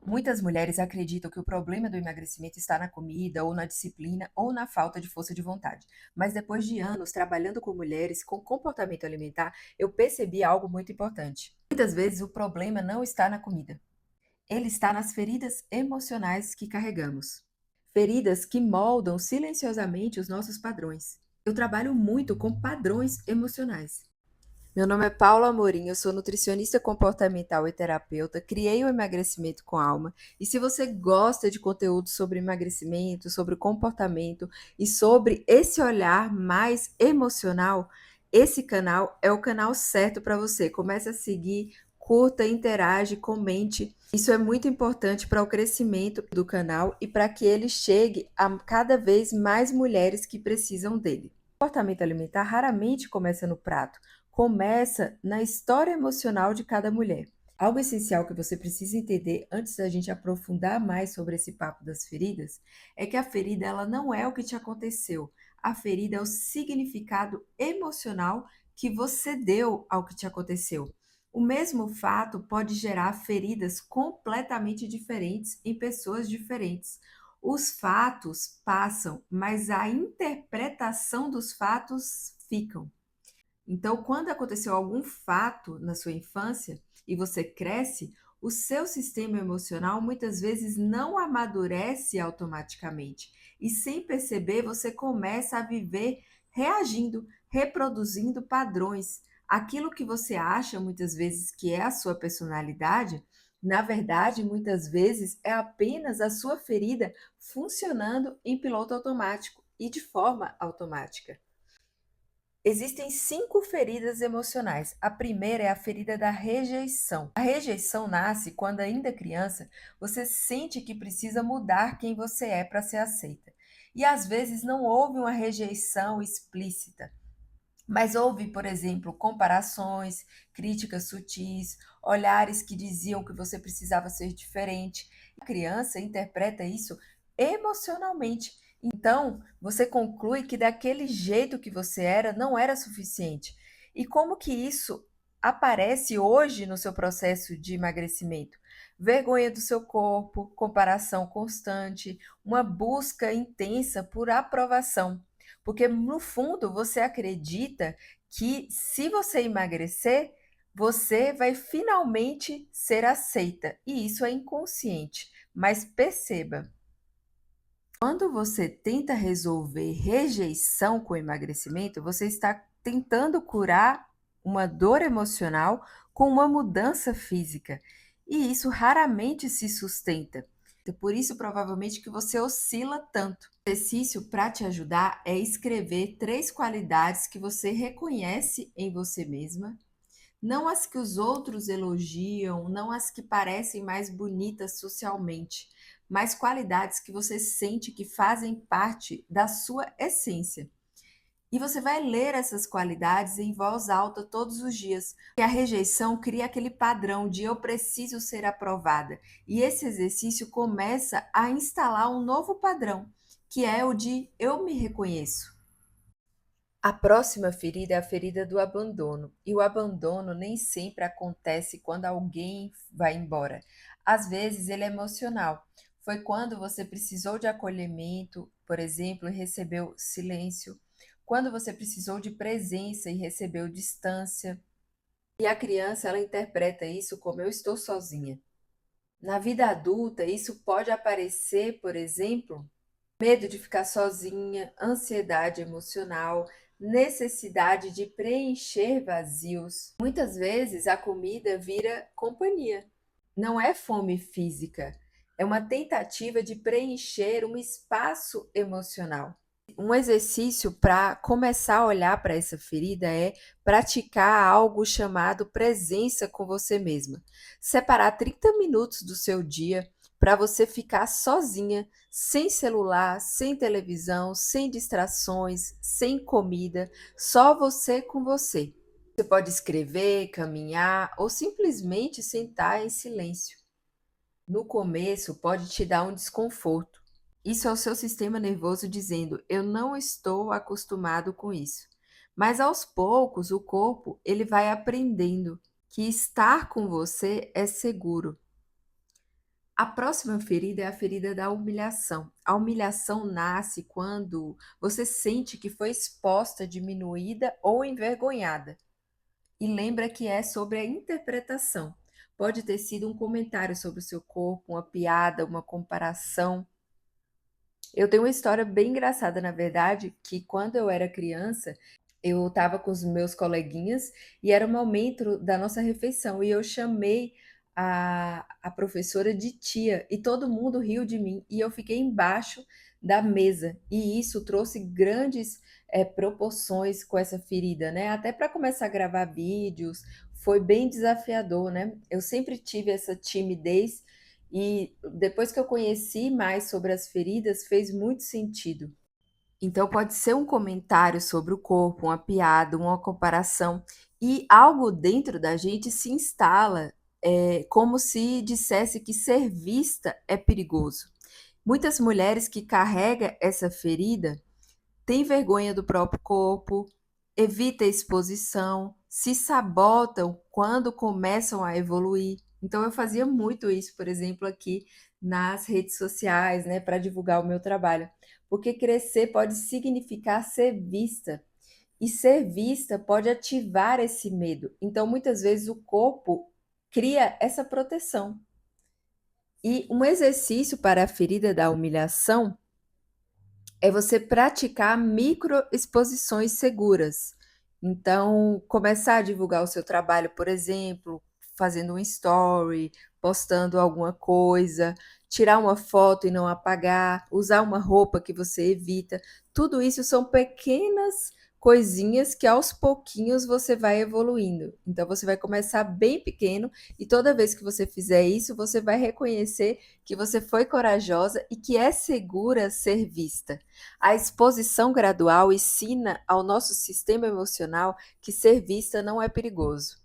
Muitas mulheres acreditam que o problema do emagrecimento está na comida, ou na disciplina, ou na falta de força de vontade. Mas depois de anos trabalhando com mulheres com comportamento alimentar, eu percebi algo muito importante. Muitas vezes o problema não está na comida, ele está nas feridas emocionais que carregamos. Feridas que moldam silenciosamente os nossos padrões. Eu trabalho muito com padrões emocionais. Meu nome é Paula Amorim, eu sou nutricionista comportamental e terapeuta, criei o Emagrecimento com Alma. E se você gosta de conteúdo sobre emagrecimento, sobre comportamento e sobre esse olhar mais emocional, esse canal é o canal certo para você. Comece a seguir, curta, interage, comente. Isso é muito importante para o crescimento do canal e para que ele chegue a cada vez mais mulheres que precisam dele. O comportamento alimentar raramente começa no prato, começa na história emocional de cada mulher. Algo essencial que você precisa entender antes da gente aprofundar mais sobre esse papo das feridas é que a ferida ela não é o que te aconteceu. A ferida é o significado emocional que você deu ao que te aconteceu. O mesmo fato pode gerar feridas completamente diferentes em pessoas diferentes. Os fatos passam, mas a interpretação dos fatos ficam. Então, quando aconteceu algum fato na sua infância e você cresce, o seu sistema emocional muitas vezes não amadurece automaticamente. E sem perceber, você começa a viver reagindo, reproduzindo padrões. Aquilo que você acha muitas vezes que é a sua personalidade, na verdade, muitas vezes é apenas a sua ferida funcionando em piloto automático e de forma automática. Existem 5 feridas emocionais. A primeira é a ferida da rejeição. A rejeição nasce quando, ainda criança, você sente que precisa mudar quem você é para ser aceita. E às vezes não houve uma rejeição explícita, mas houve, por exemplo, comparações, críticas sutis, olhares que diziam que você precisava ser diferente. A criança interpreta isso emocionalmente. Então, você conclui que daquele jeito que você era não era suficiente. E como que isso aparece hoje no seu processo de emagrecimento? Vergonha do seu corpo, comparação constante, uma busca intensa por aprovação. Porque no fundo você acredita que se você emagrecer, você vai finalmente ser aceita. E isso é inconsciente. Mas perceba, quando você tenta resolver rejeição com emagrecimento, você está tentando curar uma dor emocional com uma mudança física. E isso raramente se sustenta. Por isso, provavelmente, que você oscila tanto. O exercício para te ajudar é escrever 3 qualidades que você reconhece em você mesma, não as que os outros elogiam, não as que parecem mais bonitas socialmente, mas qualidades que você sente que fazem parte da sua essência. E você vai ler essas qualidades em voz alta todos os dias. E a rejeição cria aquele padrão de eu preciso ser aprovada. E esse exercício começa a instalar um novo padrão, que é o de eu me reconheço. A próxima ferida é a ferida do abandono. E o abandono nem sempre acontece quando alguém vai embora. Às vezes ele é emocional. Foi quando você precisou de acolhimento, por exemplo, e recebeu silêncio. Quando você precisou de presença e recebeu distância. E a criança, ela interpreta isso como eu estou sozinha. Na vida adulta, isso pode aparecer, por exemplo, medo de ficar sozinha, ansiedade emocional, necessidade de preencher vazios. Muitas vezes a comida vira companhia. Não é fome física, é uma tentativa de preencher um espaço emocional. Um exercício para começar a olhar para essa ferida é praticar algo chamado presença com você mesma. Separar 30 minutos do seu dia para você ficar sozinha, sem celular, sem televisão, sem distrações, sem comida, só você com você. Você pode escrever, caminhar ou simplesmente sentar em silêncio. No começo, pode te dar um desconforto. Isso é o seu sistema nervoso dizendo: eu não estou acostumado com isso. Mas aos poucos, o corpo ele vai aprendendo que estar com você é seguro. A próxima ferida é a ferida da humilhação. A humilhação nasce quando você sente que foi exposta, diminuída ou envergonhada. E lembra que é sobre a interpretação. Pode ter sido um comentário sobre o seu corpo, uma piada, uma comparação. Eu tenho uma história bem engraçada, na verdade, que quando eu era criança, eu estava com os meus coleguinhas e era o momento da nossa refeição e eu chamei a professora de tia e todo mundo riu de mim e eu fiquei embaixo da mesa e isso trouxe grandes proporções com essa ferida, né? Até para começar a gravar vídeos foi bem desafiador, né? Eu sempre tive essa timidez e depois que eu conheci mais sobre as feridas, fez muito sentido. Então pode ser um comentário sobre o corpo, uma piada, uma comparação, e algo dentro da gente se instala, como se dissesse que ser vista é perigoso. Muitas mulheres que carregam essa ferida têm vergonha do próprio corpo, evita a exposição, se sabotam quando começam a evoluir. Então eu fazia muito isso, por exemplo, aqui nas redes sociais, né, para divulgar o meu trabalho, porque crescer pode significar ser vista, e ser vista pode ativar esse medo. Então muitas vezes o corpo cria essa proteção. E um exercício para a ferida da humilhação é você praticar microexposições seguras. Então, começar a divulgar o seu trabalho, por exemplo, fazendo um story, postando alguma coisa, tirar uma foto e não apagar, usar uma roupa que você evita. Tudo isso são pequenas coisinhas que aos pouquinhos você vai evoluindo. Então, você vai começar bem pequeno e toda vez que você fizer isso, você vai reconhecer que você foi corajosa e que é segura ser vista. A exposição gradual ensina ao nosso sistema emocional que ser vista não é perigoso.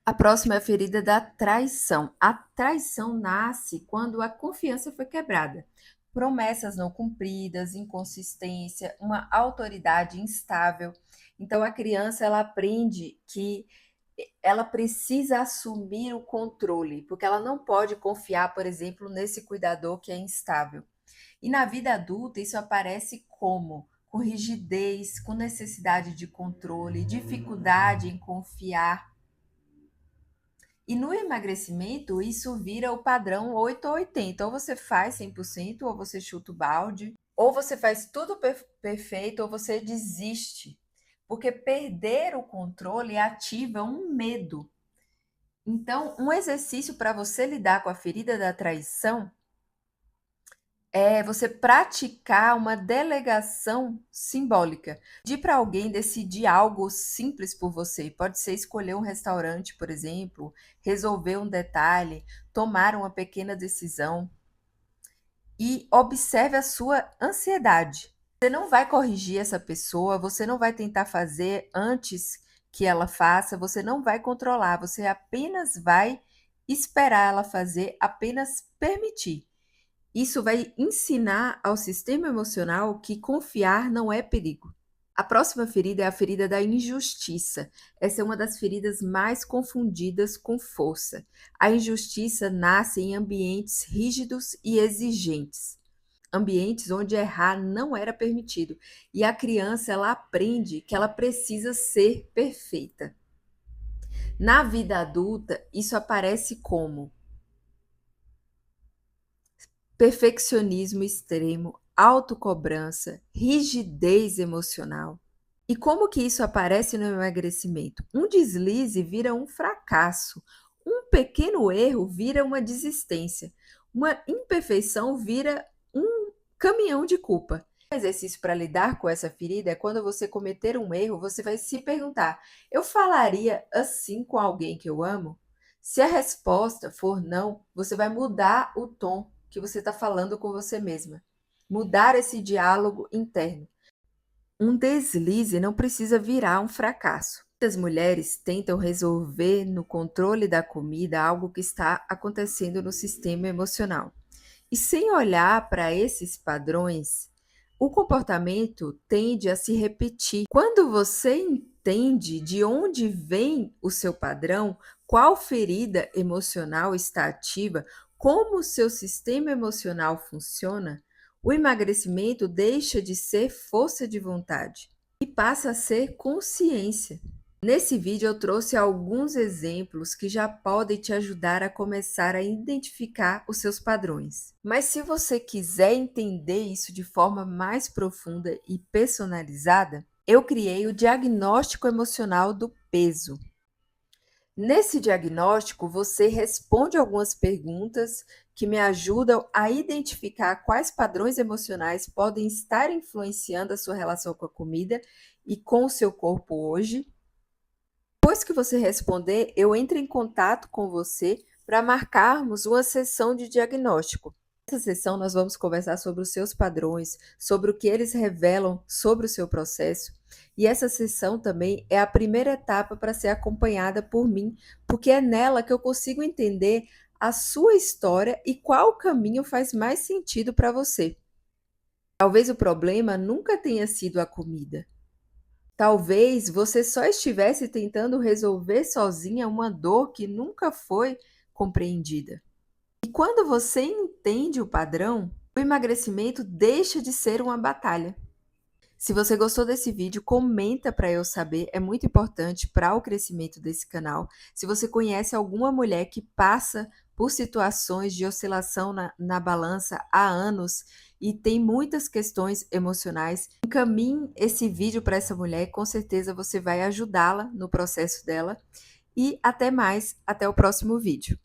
A próxima é a ferida da traição. A traição nasce quando a confiança foi quebrada. Promessas não cumpridas, inconsistência, uma autoridade instável. Então a criança ela aprende que ela precisa assumir o controle, porque ela não pode confiar, por exemplo, nesse cuidador que é instável. E na vida adulta isso aparece como? Com rigidez, com necessidade de controle, dificuldade em confiar. E no emagrecimento, isso vira o padrão 8 ou 80. Ou você faz 100%, ou você chuta o balde, ou você faz tudo perfeito, ou você desiste. Porque perder o controle ativa um medo. Então, um exercício para você lidar com a ferida da traição é você praticar uma delegação simbólica. Pedir para alguém decidir algo simples por você. Pode ser escolher um restaurante, por exemplo, resolver um detalhe, tomar uma pequena decisão. E observe a sua ansiedade. Você não vai corrigir essa pessoa, você não vai tentar fazer antes que ela faça, você não vai controlar, você apenas vai esperar ela fazer, apenas permitir. Isso vai ensinar ao sistema emocional que confiar não é perigo. A próxima ferida é a ferida da injustiça. Essa é uma das feridas mais confundidas com força. A injustiça nasce em ambientes rígidos e exigentes, ambientes onde errar não era permitido. E a criança ela aprende que ela precisa ser perfeita. Na vida adulta, isso aparece como perfeccionismo extremo, autocobrança, rigidez emocional. E como que isso aparece no emagrecimento? Um deslize vira um fracasso, um pequeno erro vira uma desistência, uma imperfeição vira um caminhão de culpa. Um exercício para lidar com essa ferida é quando você cometer um erro, você vai se perguntar: eu falaria assim com alguém que eu amo? Se a resposta for não, você vai mudar o tom que você está falando com você mesma. Mudar esse diálogo interno. Um deslize não precisa virar um fracasso. Muitas mulheres tentam resolver no controle da comida algo que está acontecendo no sistema emocional. E sem olhar para esses padrões, o comportamento tende a se repetir. Quando você entende de onde vem o seu padrão, qual ferida emocional está ativa, como o seu sistema emocional funciona, o emagrecimento deixa de ser força de vontade e passa a ser consciência. Nesse vídeo eu trouxe alguns exemplos que já podem te ajudar a começar a identificar os seus padrões. Mas se você quiser entender isso de forma mais profunda e personalizada, eu criei o diagnóstico emocional do peso. Nesse diagnóstico, você responde algumas perguntas que me ajudam a identificar quais padrões emocionais podem estar influenciando a sua relação com a comida e com o seu corpo hoje. Depois que você responder, eu entro em contato com você para marcarmos uma sessão de diagnóstico. Nessa sessão, nós vamos conversar sobre os seus padrões, sobre o que eles revelam sobre o seu processo. E essa sessão também é a primeira etapa para ser acompanhada por mim, porque é nela que eu consigo entender a sua história e qual caminho faz mais sentido para você. Talvez o problema nunca tenha sido a comida. Talvez você só estivesse tentando resolver sozinha uma dor que nunca foi compreendida. E quando você entende o padrão, o emagrecimento deixa de ser uma batalha. Se você gostou desse vídeo, comenta para eu saber, é muito importante para o crescimento desse canal. Se você conhece alguma mulher que passa por situações de oscilação na balança há anos e tem muitas questões emocionais, encaminhe esse vídeo para essa mulher, com certeza você vai ajudá-la no processo dela. E até mais, até o próximo vídeo.